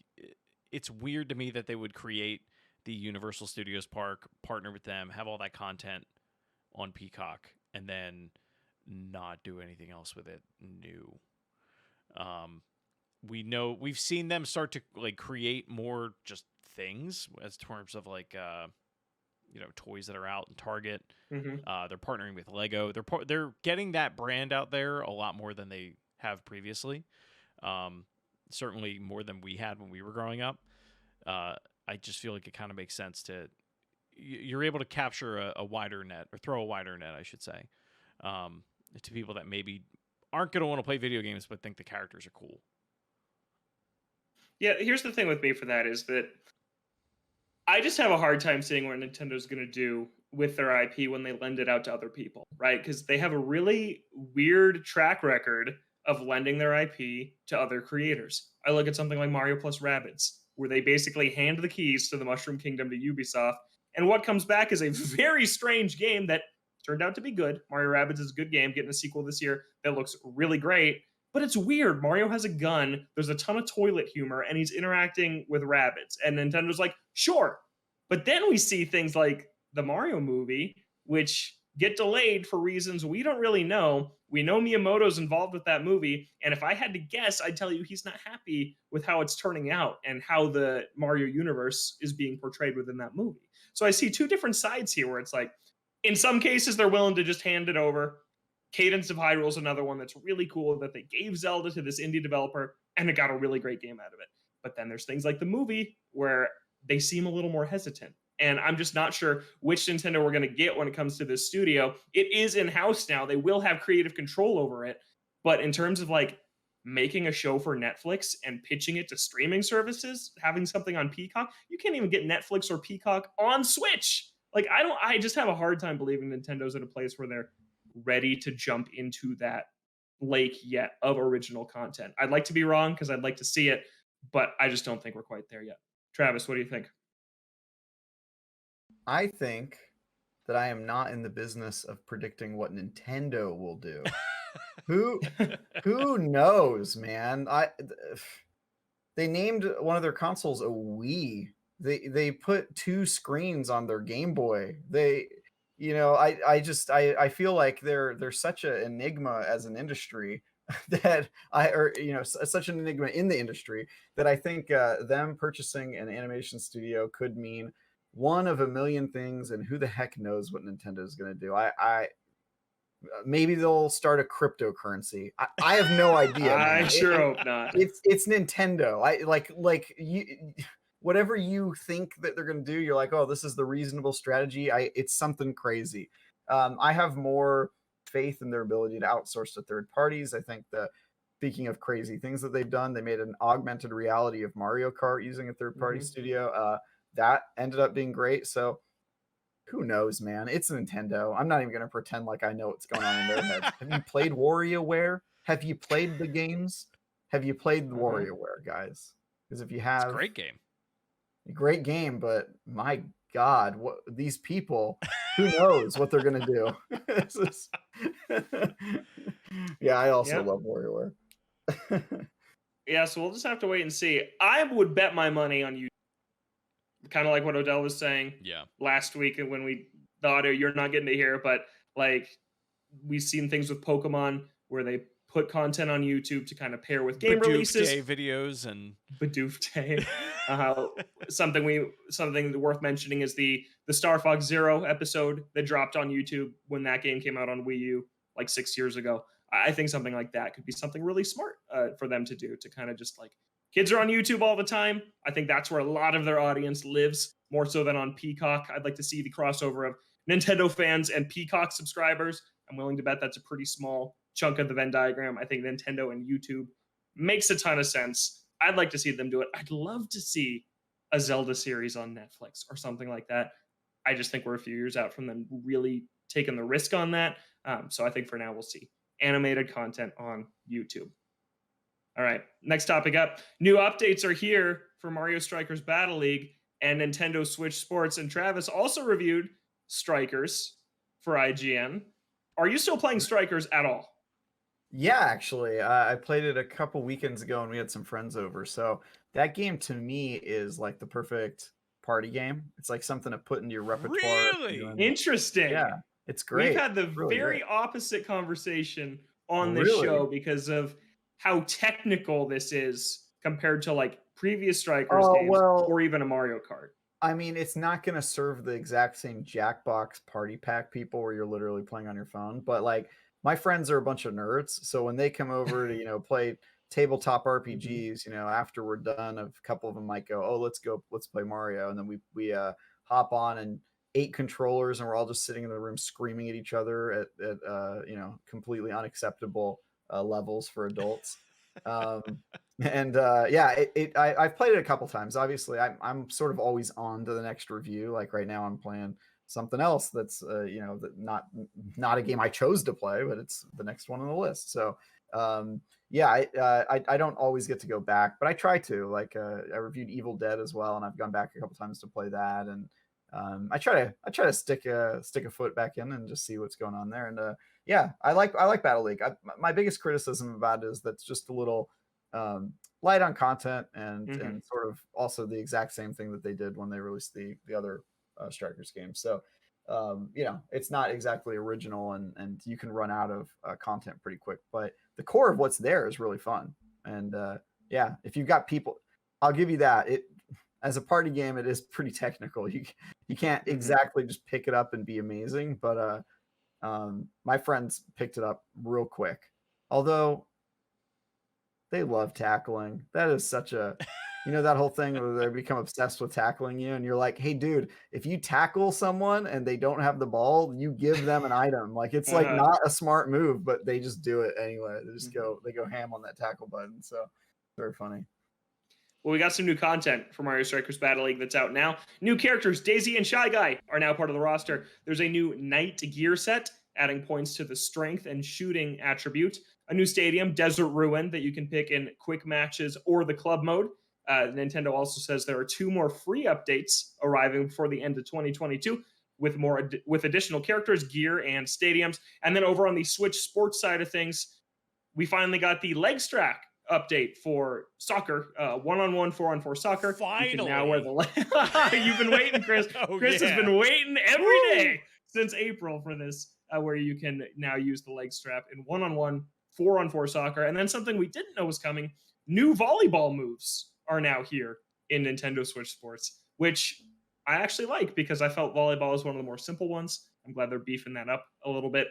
it's weird to me that they would create the Universal Studios park, partner with them, have all that content on Peacock, and then not do anything else with it new. We've seen them start to like create more just things as terms of like toys that are out in Target. Hmm. They're partnering with Lego. They're getting that brand out there a lot more than they have previously. Certainly more than we had when we were growing up. I just feel like it kind of makes sense to you're able to capture a wider net or throw a wider net, I should say, to people that maybe aren't going to want to play video games but think the characters are cool. Yeah, here's the thing with me for that is that I just have a hard time seeing what Nintendo's going to do with their IP when they lend it out to other people, right? Because they have a really weird track record of lending their IP to other creators. I look at something like Mario plus Rabbids, where they basically hand the keys to the Mushroom Kingdom to Ubisoft, and what comes back is a very strange game that turned out to be good. Mario Rabbids is a good game, getting a sequel this year that looks really great, but it's weird. Mario has a gun, there's a ton of toilet humor, and he's interacting with rabbits. And Nintendo's like, sure. But then we see things like the Mario movie, which get delayed for reasons we don't really know. We know Miyamoto's involved with that movie. And if I had to guess, I'd tell you he's not happy with how it's turning out and how the Mario universe is being portrayed within that movie. So I see two different sides here where it's like, in some cases, they're willing to just hand it over. Cadence of Hyrule is another one that's really cool that they gave Zelda to this indie developer and it got a really great game out of it. But then there's things like the movie where they seem a little more hesitant. And I'm just not sure which Nintendo we're going to get when it comes to this studio. It is in-house now. They will have creative control over it. But in terms of like making a show for Netflix and pitching it to streaming services, having something on Peacock, you can't even get Netflix or Peacock on Switch. Like I just have a hard time believing Nintendo's at a place where they're ready to jump into that lake yet of original content. I'd like to be wrong because I'd like to see it, but I just don't think we're quite there yet. Travis, what do you think? I think that I am not in the business of predicting what Nintendo will do. Who knows, man? They named one of their consoles a Wii. They put 2 screens on their Game Boy. I feel like they're such an enigma as an industry that such an enigma in the industry that I think them purchasing an animation studio could mean one of a million things, and who the heck knows what Nintendo is going to do. Maybe they'll start a cryptocurrency. I have no idea. I sure hope not. It's Nintendo. Whatever you think that they're going to do, you're like, oh, this is the reasonable strategy. It's something crazy. I have more faith in their ability to outsource to third parties. I think that, speaking of crazy things that they've done, they made an augmented reality of Mario Kart using a third party studio. that ended up being great. So who knows, man? It's Nintendo. I'm not even gonna pretend like I know what's going on in their heads. Have you played WarioWare? Have you played the games? Have you played the WarioWare, guys? Because if you It's have, a great game. great game, but my God, what these people, who knows what they're gonna do? This is- yeah, I also Yep. love WarioWare. Yeah, so we'll just have to wait and see. I would bet my money on you. Kind of like what Odell was saying Yeah. last week when the audio you're not getting to hear, but like we've seen things with Pokemon where they put content on YouTube to kind of pair with game Bidoof releases. Day videos and Bidoof Day. Something worth mentioning is the Star Fox Zero episode that dropped on YouTube when that game came out on Wii U like 6 years ago. I think something like that could be something really smart for them to do, to kind of just like, kids are on YouTube all the time. I think that's where a lot of their audience lives, more so than on Peacock. I'd like to see the crossover of Nintendo fans and Peacock subscribers. I'm willing to bet that's a pretty small chunk of the Venn diagram. I think Nintendo and YouTube makes a ton of sense. I'd like to see them do it. I'd love to see a Zelda series on Netflix or something like that. I just think we're a few years out from them really taking the risk on that. So I think for now we'll see animated content on YouTube. All right, next topic up. New updates are here for Mario Strikers Battle League and Nintendo Switch Sports. And Travis also reviewed Strikers for IGN. Are you still playing Strikers at all? Yeah, actually, I played it a couple weekends ago, and we had some friends over. So that game to me is like the perfect party game. It's like something to put into your repertoire. Really? Interesting. Yeah, it's great. We've had the really very great. opposite conversation on this Really? show because of how technical this is compared to like previous Strikers games well, or even a Mario Kart. I mean, it's not going to serve the exact same Jackbox party pack people where you're literally playing on your phone, but like my friends are a bunch of nerds, so when they come over to, play tabletop RPGs, after we're done, a couple of them might go, "Oh, let's play Mario." And then we hop on, and 8 controllers, and we're all just sitting in the room screaming at each other at completely unacceptable levels for adults. I've played it a couple times. Obviously, I'm sort of always on to the next review. Like right now, I'm playing something else that's not a game I chose to play, but it's the next one on the list. So I don't always get to go back, but I try to. Like I reviewed Evil Dead as well, and I've gone back a couple times to play that. And I try to stick a foot back in and just see what's going on there. And I like Battle League. My biggest criticism about it is that's just a little light on content and sort of also the exact same thing that they did when they released the other Strikers game. So it's not exactly original, and you can run out of content pretty quick. But the core of what's there is really fun. And if you've got people, I'll give you that. It as a party game, it is pretty technical. You can't exactly just pick it up and be amazing, but my friends picked it up real quick. Although they love tackling. That is such a, that whole thing where they become obsessed with tackling you, and you're like, hey, dude, if you tackle someone and they don't have the ball, you give them an item. Like it's like not a smart move, but they just do it anyway. They just go ham on that tackle button. So very funny. Well, we got some new content for Mario Strikers Battle League that's out now. New characters, Daisy and Shy Guy, are now part of the roster. There's a new Knight gear set, adding points to the strength and shooting attribute. A new stadium, Desert Ruin, that you can pick in quick matches or the club mode. Nintendo also says there are 2 more free updates arriving before the end of 2022 with additional characters, gear, and stadiums. And then over on the Switch Sports side of things, we finally got the leg strap update for soccer, 1-on-1, 4-on-4 soccer. Finally. You can now wear the You've been waiting, Chris. Chris has been waiting every day since April for this, where you can now use the leg strap in 1-on-1, 4-on-4 soccer. And then something we didn't know was coming, new volleyball moves are now here in Nintendo Switch Sports, which I actually like because I felt volleyball is one of the more simple ones. I'm glad they're beefing that up a little bit.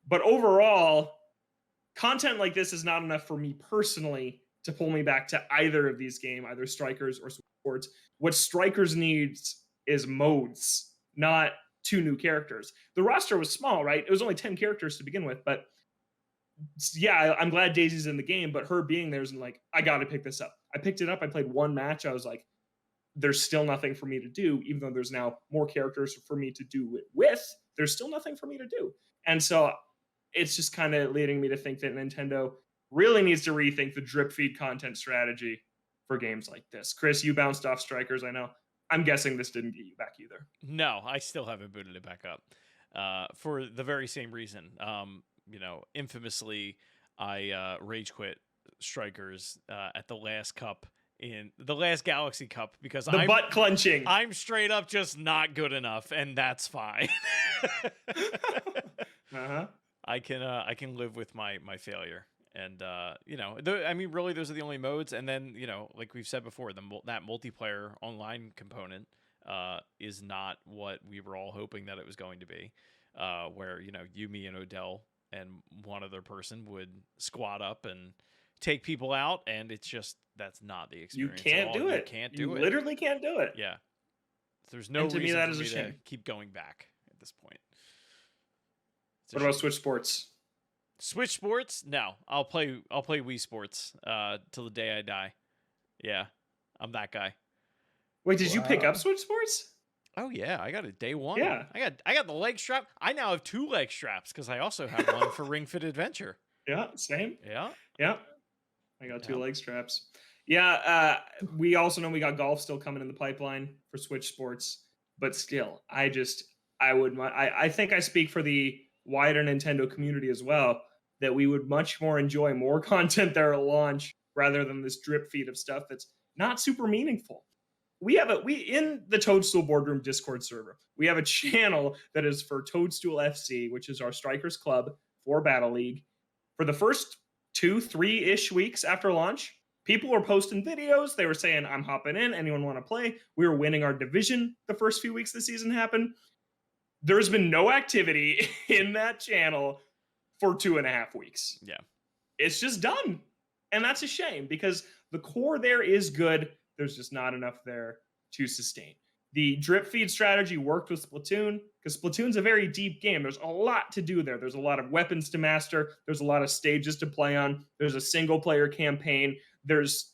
But overall, content like this is not enough for me personally to pull me back to either of these games, either Strikers or Sports. What Strikers needs is modes, not 2 new characters. The roster was small, right? It was only 10 characters to begin with, but yeah, I'm glad Daisy's in the game, but her being there is like, I got to pick this up. I picked it up. I played 1 match. I was like, there's still nothing for me to do, even though there's now more characters for me to do it with. There's still nothing for me to do. And so it's just kind of leading me to think that Nintendo really needs to rethink the drip feed content strategy for games like this. Chris, you bounced off Strikers, I know. I'm guessing this didn't get you back either. No, I still haven't booted it back up for the very same reason. Infamously, I rage quit Strikers at the last cup in the last Galaxy Cup because I'm butt clenching. I'm straight up just not good enough, and that's fine. I can live with my failure, and really those are the only modes. And then like we've said before, that multiplayer online component is not what we were all hoping that it was going to be, where you, me, and Odell and one other person would squat up and take people out, and it's just that's not the experience. You can't do it. You can't do it. Literally can't do it. Yeah. There's no reason for me to keep going back at this point. What about Switch Sports? Switch Sports? No, I'll play Wii Sports till the day I die. Yeah, I'm that guy. Wait, did you pick up Switch Sports? Oh yeah, I got it day one. Yeah, I got the leg strap. I now have 2 leg straps because I also have one for Ring Fit Adventure. Yeah, same. Yeah. I got 2 leg straps. Yeah, we also know we got golf still coming in the pipeline for Switch Sports, but still, I think I speak for the wider Nintendo community as well, that we would much more enjoy more content there at launch rather than this drip feed of stuff that's not super meaningful. We in the Toadstool Boardroom Discord server, we have a channel that is for Toadstool FC, which is our Strikers Club for Battle League. For the first 2-3-ish weeks after launch, people were posting videos. They were saying, I'm hopping in. Anyone want to play? We were winning our division the first few weeks the season happened. There's been no activity in that channel for 2.5 weeks. Yeah. It's just done. And that's a shame because the core there is good. There's just not enough there to sustain. The drip feed strategy worked with Splatoon because Splatoon's a very deep game. There's a lot to do there. There's a lot of weapons to master. There's a lot of stages to play on. There's a single player campaign. There's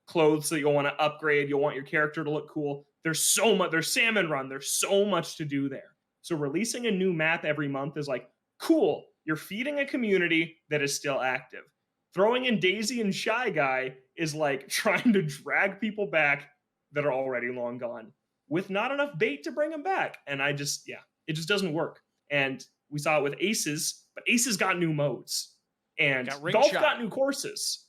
clothes that you'll want to upgrade. You'll want your character to look cool. There's so much. There's Salmon Run. There's so much to do there. So releasing a new map every month is like, cool. You're feeding a community that is still active. Throwing in Daisy and Shy Guy is like trying to drag people back that are already long gone with not enough bait to bring them back. And it just doesn't work. And we saw it with Aces, but Aces got new modes and Golf got new courses.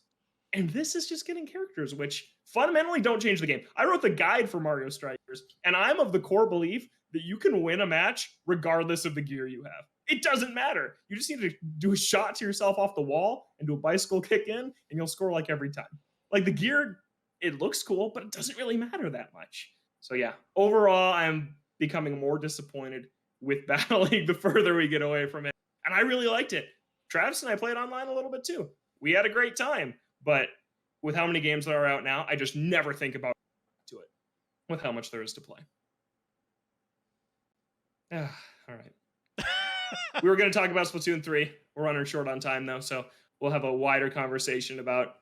And this is just getting characters, which fundamentally don't change the game. I wrote the guide for Mario Strikers, and I'm of the core belief that you can win a match regardless of the gear you have. It doesn't matter. You just need to do a shot to yourself off the wall and do a bicycle kick in, and you'll score like every time. Like the gear, it looks cool, but it doesn't really matter that much. So yeah, overall, I'm becoming more disappointed with Battle League the further we get away from it. And I really liked it. Travis and I played online a little bit too. We had a great time, but with how many games that are out now, I just never think about to it with how much there is to play. All right. We were going to talk about Splatoon 3. We're running short on time, though, so we'll have a wider conversation about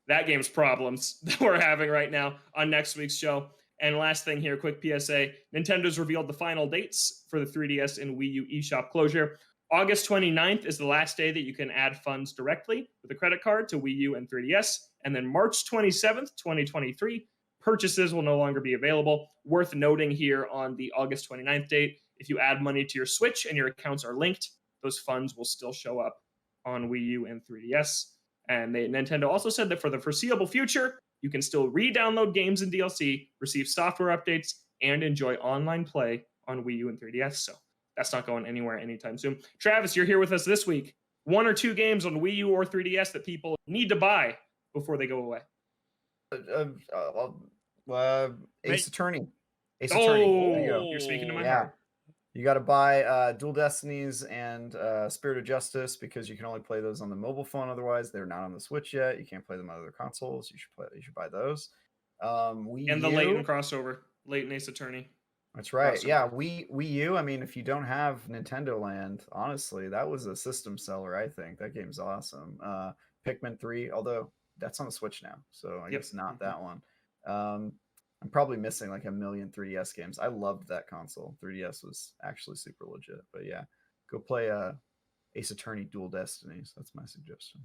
that game's problems that we're having right now on next week's show. And last thing here, quick PSA. Nintendo's revealed the final dates for the 3DS and Wii U eShop closure. August 29th is the last day that you can add funds directly with a credit card to Wii U and 3DS. And then March 27th, 2023, purchases will no longer be available. Worth noting here on the August 29th date, if you add money to your Switch and your accounts are linked, those funds will still show up on Wii U and 3DS. And Nintendo also said that for the foreseeable future, you can still re-download games and DLC, receive software updates, and enjoy online play on Wii U and 3DS. So that's not going anywhere anytime soon. Travis, you're here with us this week. 1 or 2 games on Wii U or 3DS that people need to buy before they go away. Ace Attorney. Ace Attorney. There you go. You're speaking to my heart. You got to buy Dual Destinies and Spirit of Justice because you can only play those on the mobile phone. Otherwise, they're not on the Switch yet. You can't play them on other consoles. You should buy those. And the Layton crossover, Layton Ace Attorney. That's right. Crossover. Yeah, Wii U. I mean, if you don't have Nintendo Land, honestly, that was a system seller. I think that game's awesome. Pikmin 3, although that's on the Switch now, so I guess not that one. I'm probably missing like a million 3DS games. I loved that console. 3DS was actually super legit. But yeah, go play Ace Attorney Dual Destinies. That's my suggestion.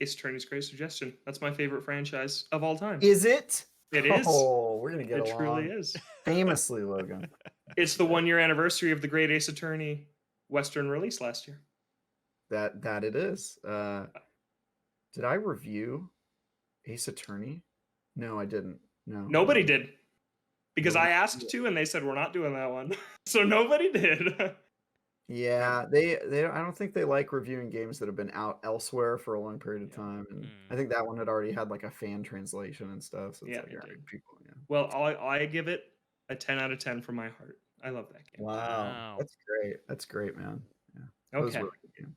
Ace Attorney's great suggestion. That's my favorite franchise of all time. Is it? It is. Oh, we're gonna get It along. truly is. Famously, Logan. It's the 1-year anniversary of the great Ace Attorney Western release last year. That it is. Did I review Ace Attorney? No, I didn't. No. Nobody did. Because Nobody I asked to, and they said we're not doing that one. So nobody did. Yeah, they I don't think they like reviewing games that have been out elsewhere for a long period of Yeah. time. And I think that one had already had like a fan translation and stuff. So it's Yeah, like, it all right, did. people, yeah. Well, I give it a 10 out of 10 from my heart. I love that game. Wow. That's great. That's great, man. Yeah. That was a Okay. really good game.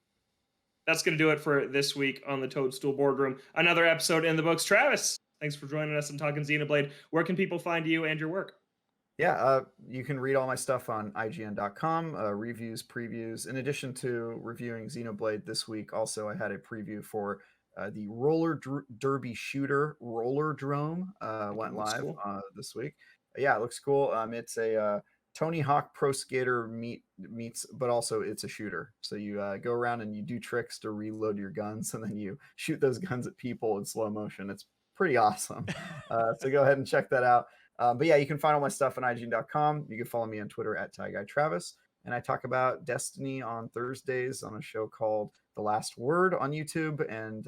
That's going to do it for this week on the Toadstool Boardroom. Another episode in the books. Travis, thanks for joining us and talking Xenoblade. Where can people find you and your work? Yeah, you can read all my stuff on IGN.com, reviews, previews. In addition to reviewing Xenoblade this week, also I had a preview for the roller derby shooter Rollerdrome. Went looks live cool. this week. Yeah, it looks cool. It's a Tony Hawk Pro Skater meets, but also it's a shooter. So you go around and you do tricks to reload your guns, and then you shoot those guns at people in slow motion. It's pretty awesome. So go ahead and check that out. But yeah, you can find all my stuff on IGN.com. You can follow me on Twitter at TyGuyTravis. And I talk about Destiny on Thursdays on a show called The Last Word on YouTube, and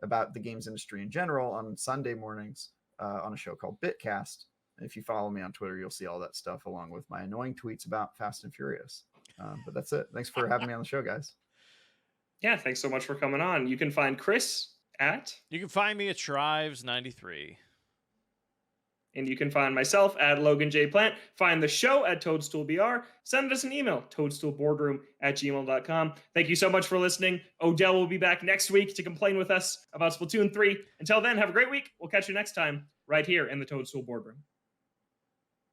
about the games industry in general on Sunday mornings on a show called Bitcast. If you follow me on Twitter, you'll see all that stuff along with my annoying tweets about Fast and Furious. But that's it. Thanks for having me on the show, guys. Yeah, thanks so much for coming on. You can find Chris at... You can find me at Shrives93. And you can find myself at Logan J. Plant. Find the show at ToadstoolBR. Send us an email, toadstoolboardroom@gmail.com. Thank you so much for listening. Odell will be back next week to complain with us about Splatoon 3. Until then, have a great week. We'll catch you next time right here in the Toadstool Boardroom.